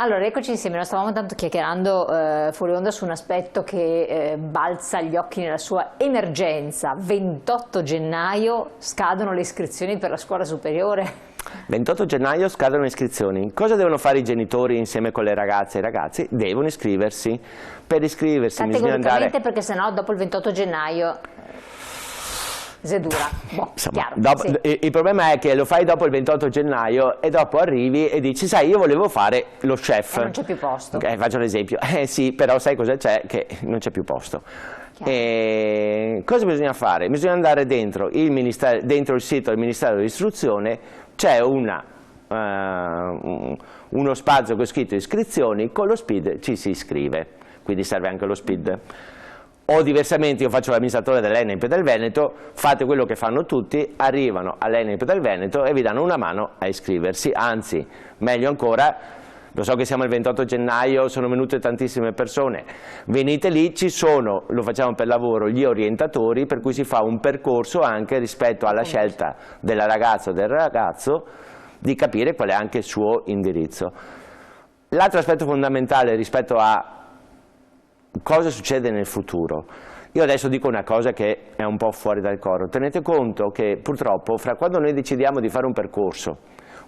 Allora, eccoci insieme, noi stavamo tanto chiacchierando fuori onda su un aspetto che balza agli occhi nella sua emergenza. 28 gennaio scadono le iscrizioni per la scuola superiore. 28 gennaio scadono le iscrizioni. Cosa devono fare i genitori insieme con le ragazze e i ragazzi? Devono iscriversi. Per iscriversi bisogna andare... perché sennò dopo il 28 gennaio... Zedura. Insomma, il problema è che lo fai dopo il 28 gennaio e dopo arrivi e dici, sai, io volevo fare lo chef. E non c'è più posto. Faccio l'esempio. Sì, però sai cosa c'è? Che non c'è più posto. Cosa bisogna fare? Bisogna andare dentro il sito del Ministero dell'Istruzione, c'è uno spazio con scritto iscrizioni, con lo SPID ci si iscrive, quindi serve anche lo SPID. O diversamente, io faccio l'amministratore dell'Enel del Veneto, fate quello che fanno tutti, arrivano all'Enel del Veneto e vi danno una mano a iscriversi, anzi, meglio ancora, lo so che siamo il 28 gennaio, sono venute tantissime persone, venite lì, ci sono, lo facciamo per lavoro, gli orientatori, per cui si fa un percorso anche rispetto alla scelta della ragazza o del ragazzo di capire qual è anche il suo indirizzo. L'altro aspetto fondamentale rispetto a cosa succede nel futuro? Io adesso dico una cosa che è un po' fuori dal coro. Tenete conto che purtroppo fra quando noi decidiamo di fare un percorso,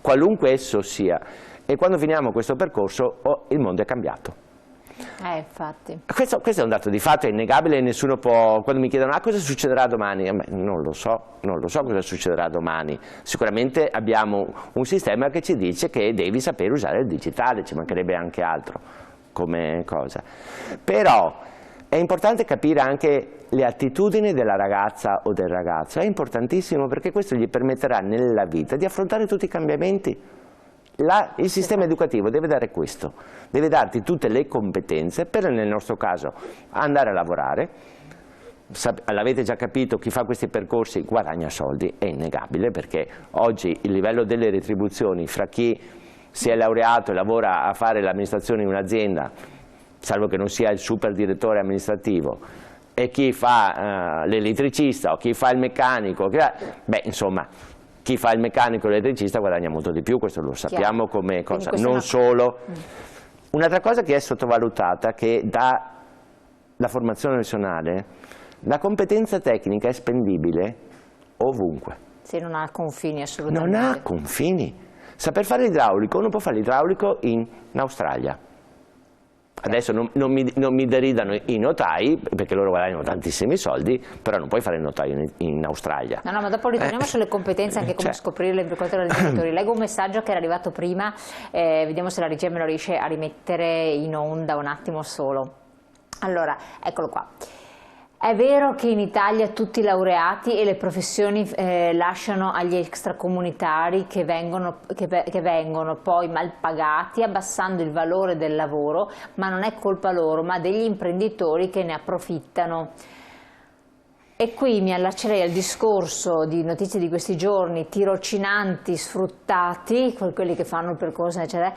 qualunque esso sia, e quando finiamo questo percorso il mondo è cambiato. Infatti. Questo è un dato di fatto, è innegabile e nessuno può... Quando mi chiedono cosa succederà domani, non lo so cosa succederà domani. Sicuramente abbiamo un sistema che ci dice che devi sapere usare il digitale, ci mancherebbe anche altro come cosa. Però è importante capire anche le attitudini della ragazza o del ragazzo, è importantissimo perché questo gli permetterà nella vita di affrontare tutti i cambiamenti. Il sistema educativo deve dare questo, deve darti tutte le competenze per, nel nostro caso, andare a lavorare. L'avete già capito, chi fa questi percorsi guadagna soldi, è innegabile, perché oggi il livello delle retribuzioni fra chi si è laureato e lavora a fare l'amministrazione in un'azienda, salvo che non sia il super direttore amministrativo, e chi fa l'elettricista o chi fa il meccanico, insomma, chi fa il meccanico e l'elettricista guadagna molto di più, questo lo sappiamo come cosa. Non solo. Un'altra cosa che è sottovalutata, che dà la formazione professionale, la competenza tecnica è spendibile ovunque. Sì, non ha confini assolutamente. Non ha confini. Saper fare l'idraulico, uno può fare l'idraulico in Australia. Adesso non mi deridano i notai, perché loro guadagnano tantissimi soldi, però non puoi fare il notaio in Australia. No, ma dopo ritorniamo sulle competenze, anche come scoprirle per quanto riguarda i genitori. Leggo un messaggio che era arrivato prima, vediamo se la regia me lo riesce a rimettere in onda un attimo solo. Allora, eccolo qua. È vero che in Italia tutti i laureati e le professioni lasciano agli extracomunitari che vengono poi mal pagati, abbassando il valore del lavoro, ma non è colpa loro, ma degli imprenditori che ne approfittano. E qui mi allaccerei al discorso di notizie di questi giorni, tirocinanti sfruttati, quelli che fanno il percorso, eccetera,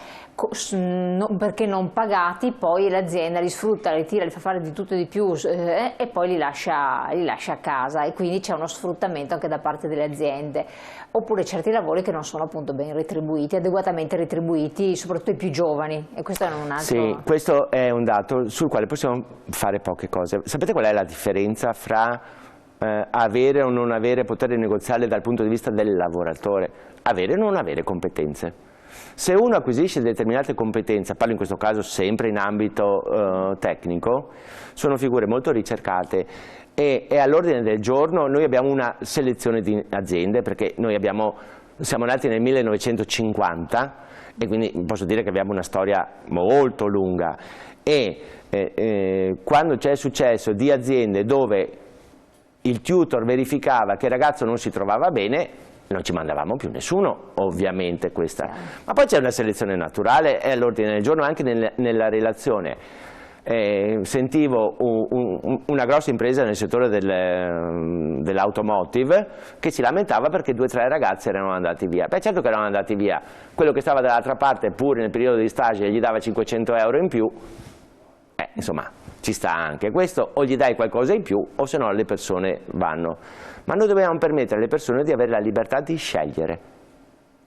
perché non pagati, poi l'azienda li sfrutta, li tira, li fa fare di tutto e di più e poi li lascia a casa, e quindi c'è uno sfruttamento anche da parte delle aziende. Oppure certi lavori che non sono appunto ben retribuiti, adeguatamente retribuiti, soprattutto i più giovani, e questo è un altro... Sì, questo è un dato sul quale possiamo fare poche cose. Sapete qual è la differenza fra avere o non avere potere negoziale dal punto di vista del lavoratore? Avere o non avere competenze. Se uno acquisisce determinate competenze, parlo in questo caso sempre in ambito tecnico, sono figure molto ricercate e all'ordine del giorno. Noi abbiamo una selezione di aziende, perché noi siamo nati nel 1950 e quindi posso dire che abbiamo una storia molto lunga, e quando c'è successo di aziende dove il tutor verificava che il ragazzo non si trovava bene, non ci mandavamo più nessuno, ovviamente questa. Ma poi c'è una selezione naturale, è all'ordine del giorno anche nella relazione. Sentivo una grossa impresa nel settore dell'automotive che si lamentava perché 2 o 3 ragazzi erano andati via. Beh, certo che erano andati via, quello che stava dall'altra parte pure nel periodo di stage gli dava 500 euro in più, insomma ci sta anche questo, o gli dai qualcosa in più o se no le persone vanno. Ma noi dobbiamo permettere alle persone di avere la libertà di scegliere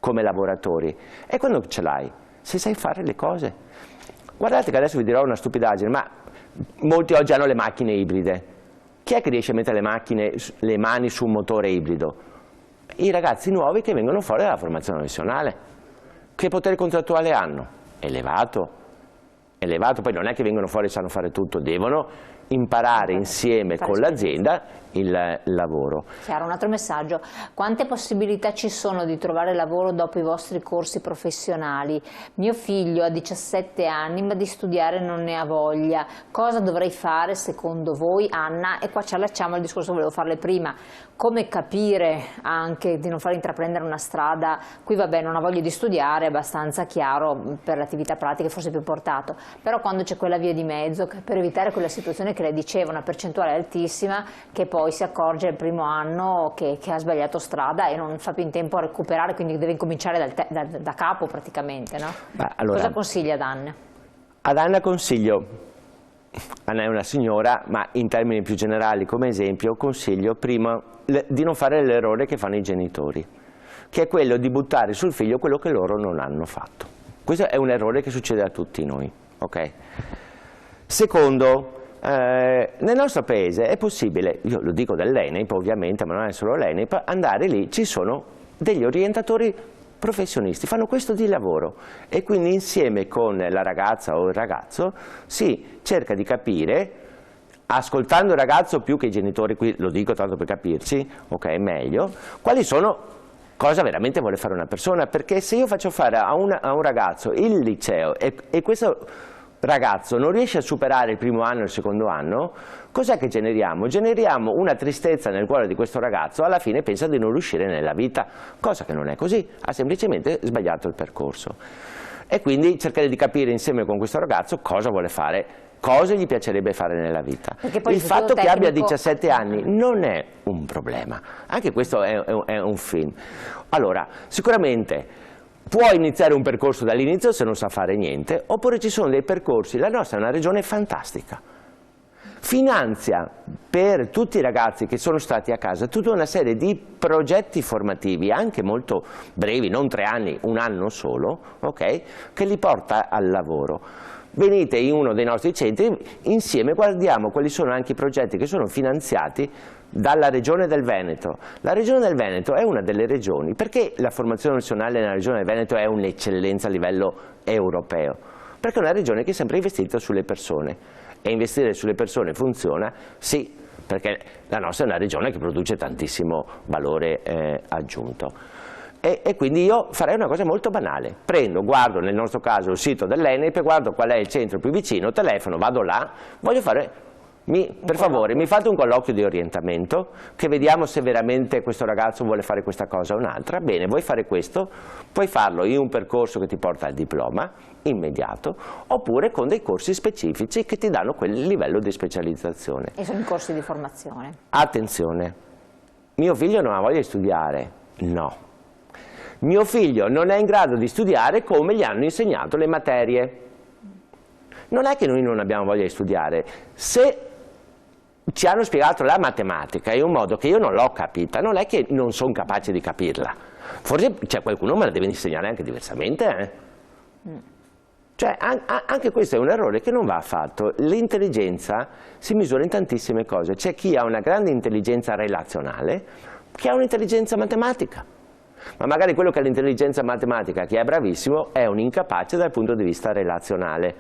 come lavoratori, e quando ce l'hai, se sai fare le cose. Guardate che adesso vi dirò una stupidaggine, ma molti oggi hanno le macchine ibride. Chi è che riesce a mettere le mani su un motore ibrido? I ragazzi nuovi che vengono fuori dalla formazione professionale. Che potere contrattuale hanno? Elevato. Elevato, poi non è che vengono fuori e sanno fare tutto, devono imparare insieme con l'azienda il lavoro. Chiaro, un altro messaggio: quante possibilità ci sono di trovare lavoro dopo i vostri corsi professionali? Mio figlio ha 17 anni ma di studiare non ne ha voglia, cosa dovrei fare secondo voi, Anna? E qua ci allacciamo al discorso che volevo farle prima: come capire anche di non far intraprendere una strada, qui vabbè non ha voglia di studiare, è abbastanza chiaro, per l'attività pratica forse più portato, però quando c'è quella via di mezzo, per evitare quella situazione che lei diceva, una percentuale altissima che poi si accorge il primo anno che ha sbagliato strada e non fa più in tempo a recuperare, quindi deve incominciare da capo praticamente, no? Allora, cosa consiglia ad Anna? Ad Anna consiglio, Anna è una signora, ma in termini più generali come esempio consiglio prima di non fare l'errore che fanno i genitori, che è quello di buttare sul figlio quello che loro non hanno fatto. Questo è un errore che succede a tutti noi, ok? Secondo, nel nostro paese è possibile, io lo dico dell'ENEP ovviamente, ma non è solo l'ENEP, andare lì, ci sono degli orientatori professionisti, fanno questo di lavoro e quindi insieme con la ragazza o il ragazzo si cerca di capire, ascoltando il ragazzo più che i genitori, qui lo dico tanto per capirci, ok, meglio, quali sono, cosa veramente vuole fare una persona, perché se io faccio fare a un ragazzo il liceo e questo ragazzo non riesce a superare il primo anno e il secondo anno, cos'è che generiamo? Generiamo una tristezza nel cuore di questo ragazzo, alla fine pensa di non riuscire nella vita, cosa che non è così, ha semplicemente sbagliato il percorso. E quindi cercare di capire insieme con questo ragazzo cosa vuole fare, cosa gli piacerebbe fare nella vita. Il fatto che abbia 17 anni non è un problema, anche questo è un film. Allora, sicuramente può iniziare un percorso dall'inizio se non sa fare niente, oppure ci sono dei percorsi, la nostra è una regione fantastica, finanzia per tutti i ragazzi che sono stati a casa tutta una serie di progetti formativi, anche molto brevi, non 3 anni, 1 anno solo, okay, che li porta al lavoro. Venite in uno dei nostri centri, insieme guardiamo quali sono anche i progetti che sono finanziati dalla Regione del Veneto. La Regione del Veneto è una delle regioni, perché la formazione professionale nella Regione del Veneto è un'eccellenza a livello europeo? Perché è una regione che è sempre investita sulle persone, e investire sulle persone funziona? Sì, perché la nostra è una regione che produce tantissimo valore aggiunto. E quindi io farei una cosa molto banale, guardo nel nostro caso il sito dell'ENEP, guardo qual è il centro più vicino, telefono, vado là, voglio fare, per favore mi fate un colloquio di orientamento, che vediamo se veramente questo ragazzo vuole fare questa cosa o un'altra. Bene, vuoi fare questo? Puoi farlo in un percorso che ti porta al diploma immediato, oppure con dei corsi specifici che ti danno quel livello di specializzazione. E sono i corsi di formazione? Attenzione, mio figlio non ha voglia di studiare, no. Mio figlio non è in grado di studiare come gli hanno insegnato le materie. Non è che noi non abbiamo voglia di studiare, se ci hanno spiegato la matematica in un modo che io non l'ho capita, non è che non sono capace di capirla. Forse c'è qualcuno me la deve insegnare anche diversamente. Cioè, anche questo è un errore che non va fatto. L'intelligenza si misura in tantissime cose. C'è chi ha una grande intelligenza relazionale, chi ha un'intelligenza matematica. Ma magari quello che ha l'intelligenza matematica, che è bravissimo, è un incapace dal punto di vista relazionale.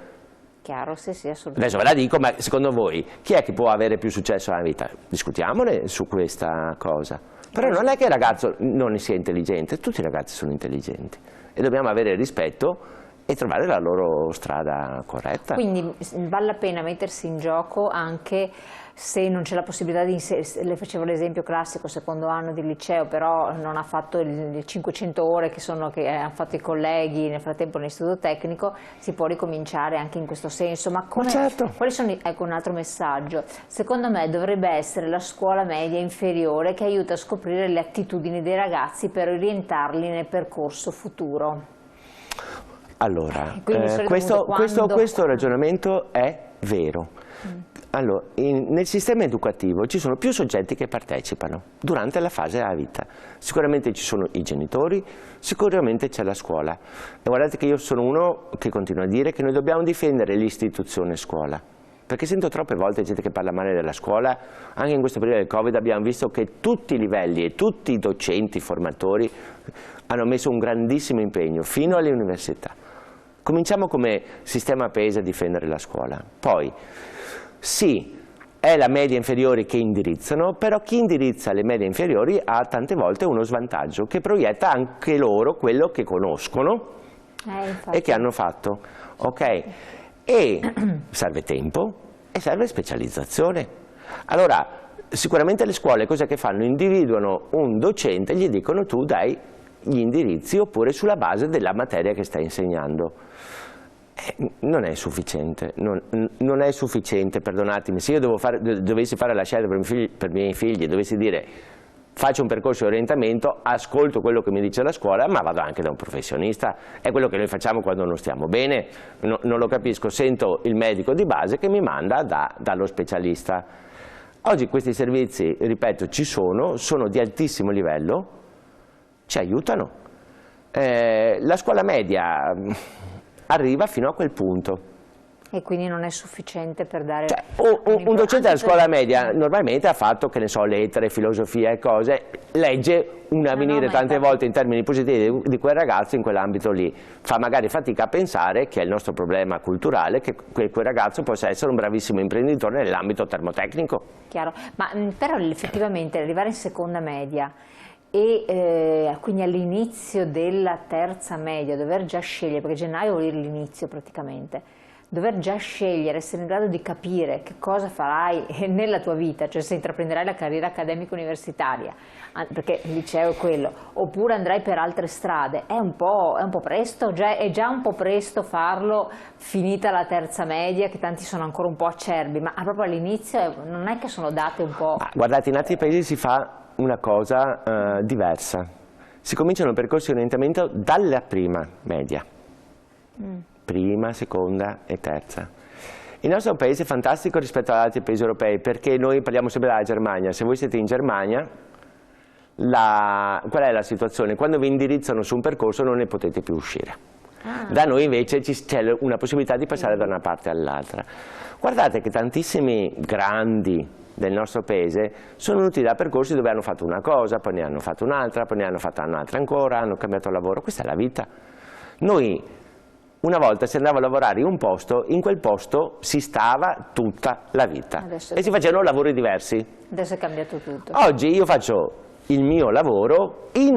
Chiaro, sì, sì, assolutamente. Adesso ve la dico, ma secondo voi chi è che può avere più successo nella vita? Discutiamone su questa cosa. Però non è che il ragazzo non sia intelligente, tutti i ragazzi sono intelligenti e dobbiamo avere rispetto e trovare la loro strada corretta. Quindi vale la pena mettersi in gioco anche se non c'è la possibilità di le facevo l'esempio classico, secondo anno di liceo, però non ha fatto le 500 ore che hanno fatto i colleghi nel frattempo nell'istituto tecnico, si può ricominciare anche in questo senso. Ma certo. Quali sono, ecco un altro messaggio, secondo me dovrebbe essere la scuola media inferiore che aiuta a scoprire le attitudini dei ragazzi per orientarli nel percorso futuro. Allora, questo ragionamento è vero. Allora, nel sistema educativo ci sono più soggetti che partecipano durante la fase della vita. Sicuramente ci sono i genitori, sicuramente c'è la scuola. E guardate che io sono uno che continua a dire che noi dobbiamo difendere l'istituzione scuola, perché sento troppe volte gente che parla male della scuola. Anche in questo periodo del Covid abbiamo visto che tutti i livelli e tutti i docenti, i formatori hanno messo un grandissimo impegno fino alle università. Cominciamo come sistema paese a difendere la scuola. Poi, sì, è la media inferiori che indirizzano, però chi indirizza le medie inferiori ha tante volte uno svantaggio che proietta anche loro quello che conoscono e che hanno fatto. Ok? E serve tempo e serve specializzazione. Allora, sicuramente le scuole cosa che fanno? Individuano un docente e gli dicono tu dai gli indirizzi oppure sulla base della materia che stai insegnando. Non è sufficiente, non è sufficiente, perdonatemi, se io dovessi fare la scelta per i miei figli, dovessi dire faccio un percorso di orientamento, ascolto quello che mi dice la scuola, ma vado anche da un professionista, è quello che noi facciamo quando non stiamo bene, non lo capisco, sento il medico di base che mi manda dallo specialista. Oggi questi servizi, ripeto, ci sono di altissimo livello, ci aiutano. La scuola media arriva fino a quel punto. E quindi non è sufficiente per dare... Cioè, un docente della scuola media normalmente ha fatto, che ne so, lettere, filosofia e cose, legge un avvenire tante volte in termini positivi di quel ragazzo in quell'ambito lì. Fa magari fatica a pensare che è il nostro problema culturale, che quel ragazzo possa essere un bravissimo imprenditore nell'ambito termotecnico. Chiaro, ma però effettivamente arrivare in seconda media e quindi all'inizio della terza media dover già scegliere, perché gennaio vuol dire l'inizio praticamente, dover già scegliere, essere in grado di capire che cosa farai nella tua vita, cioè se intraprenderai la carriera accademica universitaria, perché il liceo è quello, oppure andrai per altre strade, è un po' presto, è già un po' presto farlo finita la terza media, che tanti sono ancora un po' acerbi, ma proprio all'inizio non è che sono date un po'... Guardate, in altri paesi si fa una cosa diversa, si cominciano percorsi di orientamento dalla prima media. Prima, seconda e terza. Il nostro paese è fantastico rispetto ad altri paesi europei perché noi parliamo sempre della Germania. Se voi siete in Germania, qual è la situazione? Quando vi indirizzano su un percorso non ne potete più uscire. Da noi invece c'è una possibilità di passare da una parte all'altra. Guardate che tantissimi grandi del nostro paese sono venuti da percorsi dove hanno fatto una cosa, poi ne hanno fatto un'altra, poi ne hanno fatta un'altra ancora, hanno cambiato lavoro. Questa è la vita. Noi una volta si andava a lavorare in un posto, in quel posto si stava tutta la vita e si facevano lavori diversi. Adesso è cambiato tutto. Oggi io faccio il mio lavoro in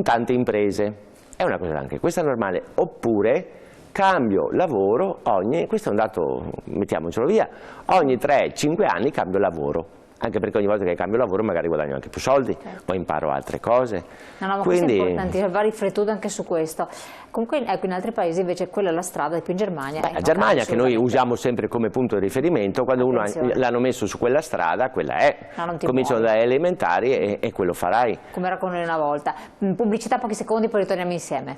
tante imprese, è una cosa anche questa normale, oppure cambio lavoro questo è un dato, mettiamocelo via, ogni 3-5 anni cambio lavoro. Anche perché ogni volta che cambio lavoro magari guadagno anche più soldi, o imparo altre cose. No, ma questo è importante, va riflettuto anche su questo. Comunque ecco, in altri paesi invece quella è la strada, più in Germania. La Germania che noi usiamo sempre come punto di riferimento, quando uno l'hanno messo su quella strada, quella è. Cominciano dalle elementari e quello farai. Come era con noi una volta. Pubblicità, pochi secondi, poi ritorniamo insieme.